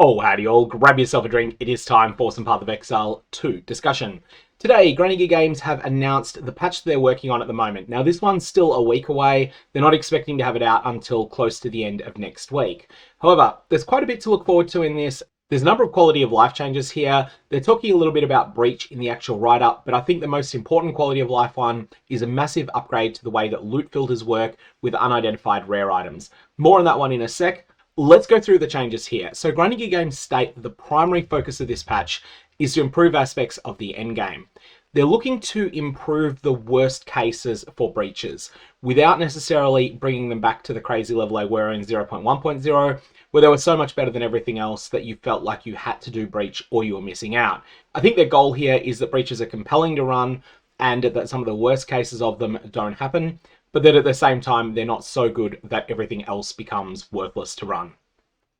Oh, howdy all, grab yourself a drink. It is time for some Path of Exile 2 discussion. Today, Granny Gear Games have announced the patch they're working on at the moment. Now, this one's still a week away. They're not expecting to have it out until close to the end of next week. However, there's quite a bit to look forward to in this. There's a number of quality of life changes here. They're talking a little bit about Breach in the actual write-up, but I think the most important quality of life one is a massive upgrade to the way that loot filters work with unidentified rare items. More on that one in a sec. Let's go through the changes here. So Granny Gear Games state that the primary focus of this patch is to improve aspects of the endgame. They're looking to improve the worst cases for breaches without necessarily bringing them back to the crazy level they were in 0.1.0, where they were so much better than everything else that you felt like you had to do breach or you were missing out. I think their goal here is that breaches are compelling to run and that some of the worst cases of them don't happen, but that at the same time, they're not so good that everything else becomes worthless to run.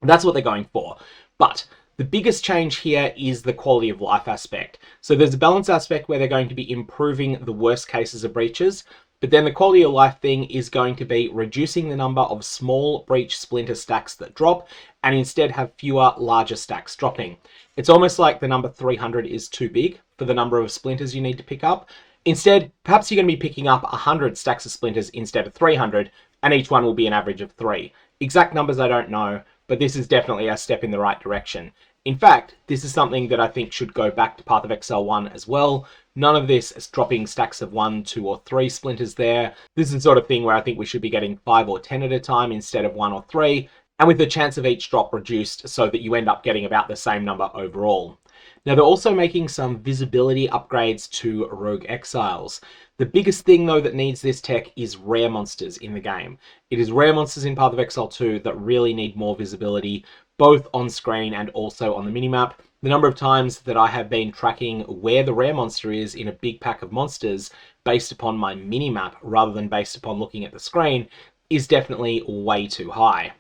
That's what they're going for. But the biggest change here is the quality of life aspect. So there's a balance aspect where they're going to be improving the worst cases of breaches, but then the quality of life thing is going to be reducing the number of small breach splinter stacks that drop and instead have fewer larger stacks dropping. It's almost like the number 300 is too big for the number of splinters you need to pick up. Instead, perhaps you're going to be picking up 100 stacks of splinters instead of 300, and each one will be an average of 3. Exact numbers I don't know, but this is definitely a step in the right direction. In fact, this is something that I think should go back to Path of Exile 1 as well. None of this is dropping stacks of 1, 2, or 3 splinters there. This is the sort of thing where I think we should be getting 5 or 10 at a time instead of 1 or 3, and with the chance of each drop reduced so that you end up getting about the same number overall. Now, they're also making some visibility upgrades to Rogue Exiles. The biggest thing, though, that needs this tech is rare monsters in the game. It is rare monsters in Path of Exile 2 that really need more visibility, both on screen and also on the minimap. The number of times that I have been tracking where the rare monster is in a big pack of monsters based upon my minimap rather than based upon looking at the screen is definitely way too high.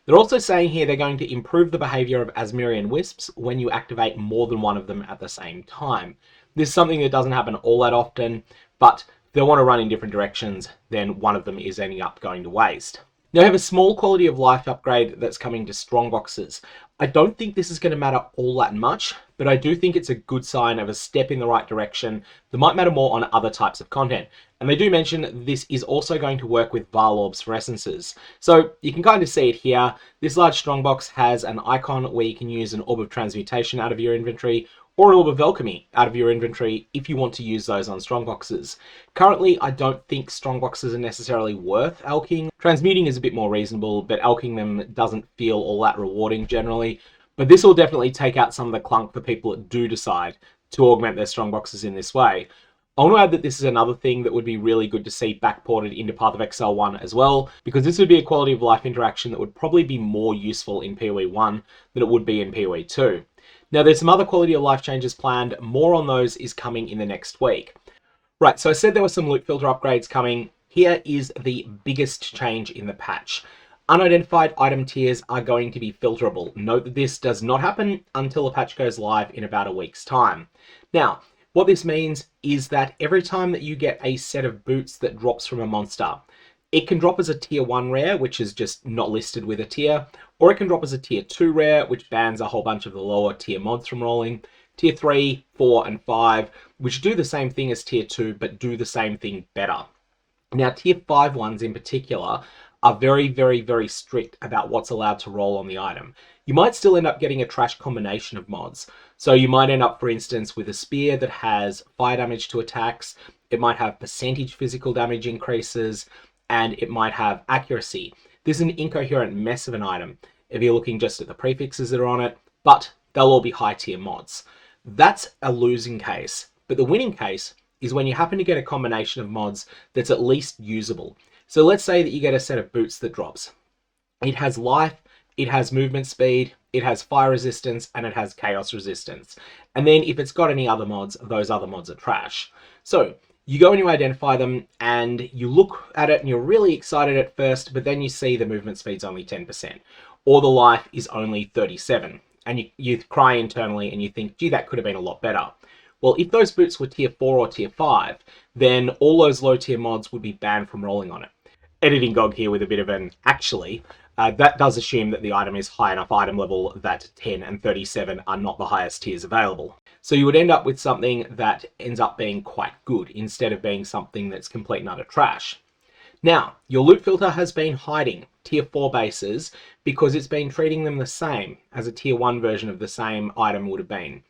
They're also saying here they're going to improve the behavior of Asmirian wisps when you activate more than one of them at the same time. This is something that doesn't happen all that often, but if they want to run in different directions, then one of them is ending up going to waste. Now, I have a small quality of life upgrade that's coming to Strongboxes. I don't think this is going to matter all that much, but I do think it's a good sign of a step in the right direction that might matter more on other types of content. And they do mention this is also going to work with Val orbs for essences. So you can kind of see it here. This large Strongbox has an icon where you can use an orb of transmutation out of your inventory, or an orb of alchemy out of your inventory if you want to use those on Strongboxes. Currently, I don't think Strongboxes are necessarily worth alching. Transmuting is a bit more reasonable, but alching them doesn't feel all that rewarding generally. But this will definitely take out some of the clunk for people that do decide to augment their Strongboxes in this way. I want to add that this is another thing that would be really good to see backported into Path of Exile 1 as well, because this would be a quality of life interaction that would probably be more useful in POE 1 than it would be in POE 2. Now, there's some other quality of life changes planned. More on those is coming in the next week. Right, so I said there were some loot filter upgrades coming. Here is the biggest change in the patch. Unidentified item tiers are going to be filterable. Note that this does not happen until the patch goes live in about a week's time. Now, what this means is that every time that you get a set of boots that drops from a monster, it can drop as a tier 1 rare, which is just not listed with a tier, or it can drop as a tier 2 rare, which bans a whole bunch of the lower tier mods from rolling. Tier 3, 4, and 5, which do the same thing as tier 2, but do the same thing better. Now, tier 5 ones in particular are very, very, very strict about what's allowed to roll on the item. You might still end up getting a trash combination of mods. So you might end up, for instance, with a spear that has fire damage to attacks, it might have percentage physical damage increases, and it might have accuracy. This is an incoherent mess of an item if you're looking just at the prefixes that are on it, but they'll all be high tier mods. That's a losing case, but the winning case is when you happen to get a combination of mods that's at least usable. So let's say that you get a set of boots that drops. It has life, it has movement speed, it has fire resistance, and it has chaos resistance. And then if it's got any other mods, those other mods are trash. So you go and you identify them and you look at it and you're really excited at first, but then you see the movement speed's only 10% or the life is only 37. And you cry internally and you think, gee, that could have been a lot better. Well, if those boots were tier 4 or tier 5, then all those low tier mods would be banned from rolling on it. Editing GOG here with a bit of an actually. That does assume that the item is high enough item level that 10 and 37 are not the highest tiers available. So you would end up with something that ends up being quite good instead of being something that's complete and utter trash. Now, your loot filter has been hiding tier 4 bases because it's been treating them the same as a tier 1 version of the same item would have been.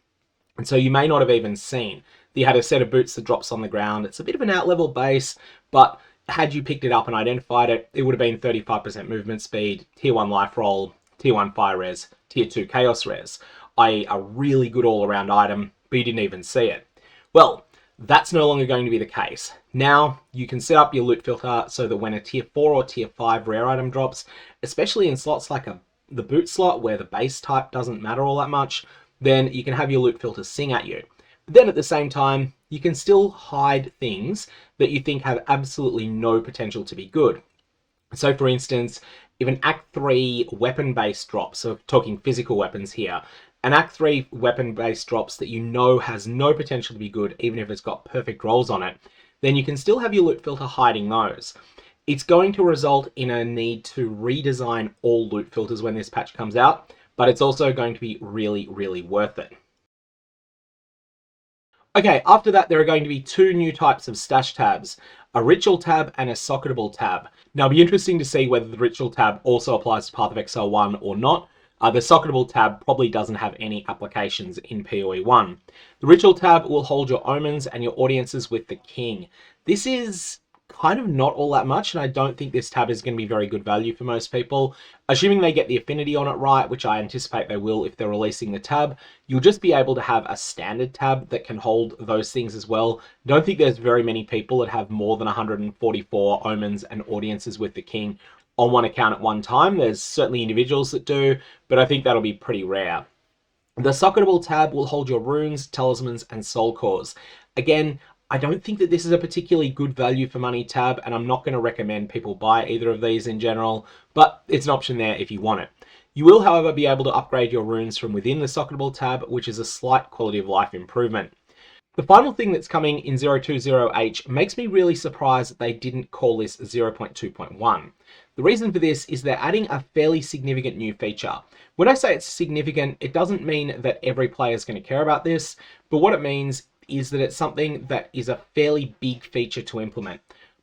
And so you may not have even seen that you had a set of boots that drops on the ground. It's a bit of an out-level base, but had you picked it up and identified it, it would have been 35% movement speed, tier 1 life roll, tier 1 fire res, tier 2 chaos res, i.e. a really good all-around item, but you didn't even see it. Well, that's no longer going to be the case. Now, you can set up your loot filter so that when a tier 4 or tier 5 rare item drops, especially in slots like the boot slot where the base type doesn't matter all that much, then you can have your loot filter sing at you. But then at the same time, you can still hide things that you think have absolutely no potential to be good. So for instance, if an Act 3 weapon base drops, so talking physical weapons here, an Act 3 weapon base drops that you know has no potential to be good, even if it's got perfect rolls on it, then you can still have your loot filter hiding those. It's going to result in a need to redesign all loot filters when this patch comes out, but it's also going to be really, really worth it. Okay, after that, there are going to be two new types of stash tabs, a ritual tab and a socketable tab. Now, it'll be interesting to see whether the ritual tab also applies to Path of Exile 1 or not. The socketable tab probably doesn't have any applications in POE 1. The ritual tab will hold your omens and your audiences with the king. This is kind of not all that much, and I don't think this tab is going to be very good value for most people. Assuming they get the affinity on it right, which I anticipate they will if they're releasing the tab, you'll just be able to have a standard tab that can hold those things as well. Don't think there's very many people that have more than 144 omens and audiences with the king on one account at one time. There's certainly individuals that do, but I think that'll be pretty rare. The socketable tab will hold your runes, talismans, and soul cores. Again, I don't think that this is a particularly good value for money tab, and I'm not going to recommend people buy either of these in general, but it's an option there if you want it. You will, however, be able to upgrade your runes from within the socketable tab, which is a slight quality of life improvement. The final thing that's coming in 020H makes me really surprised that they didn't call this 0.2.1. The reason for this is they're adding a fairly significant new feature. When I say it's significant, it doesn't mean that every player is going to care about this, but what it means is that it's something that is a fairly big feature to implement.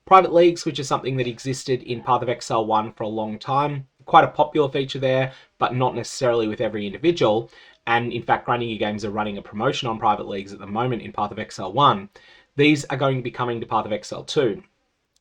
Private leagues, which is something that existed in Path of Exile 1 for a long time, quite a popular feature there, but not necessarily with every individual. And in fact, Grinding Your Games are running a promotion on private leagues at the moment in Path of Exile 1. These are going to be coming to Path of Exile 2.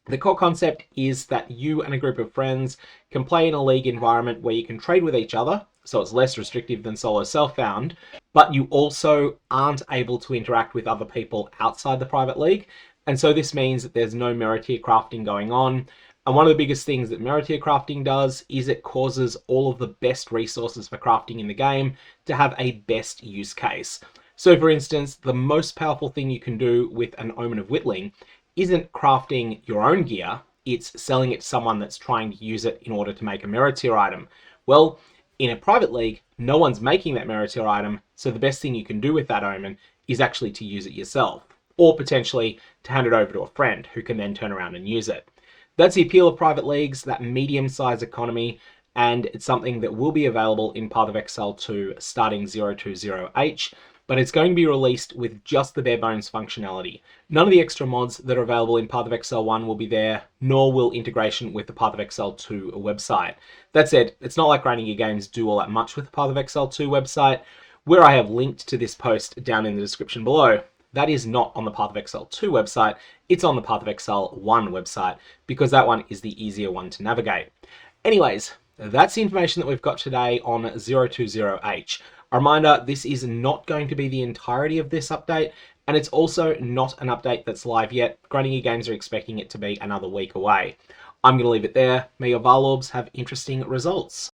The core concept is that you and a group of friends can play in a league environment where you can trade with each other, so it's less restrictive than solo self-found, but you also aren't able to interact with other people outside the private league. And so this means that there's no merit-tier crafting going on. And one of the biggest things that merit-tier crafting does is it causes all of the best resources for crafting in the game to have a best use case. So for instance, the most powerful thing you can do with an Omen of Whittling isn't crafting your own gear, it's selling it to someone that's trying to use it in order to make a merit-tier item. Well, in a private league, no one's making that merit-tier item, so the best thing you can do with that Omen is actually to use it yourself, or potentially to hand it over to a friend who can then turn around and use it. That's the appeal of private leagues, that medium-sized economy, and it's something that will be available in Path of Exile 2 starting 020H, but it's going to be released with just the bare bones functionality. None of the extra mods that are available in Path of Exile 1 will be there, nor will integration with the Path of Exile 2 website. That said, it's not like Grinding Your Games do all that much with the Path of Exile 2 website. Where I have linked to this post down in the description below, that is not on the Path of Exile 2 website, it's on the Path of Exile 1 website, because that one is the easier one to navigate. Anyways, that's the information that we've got today on 020H. A reminder, this is not going to be the entirety of this update, and it's also not an update that's live yet. Grinding Your Games are expecting it to be another week away. I'm going to leave it there. May your Varlorbs have interesting results.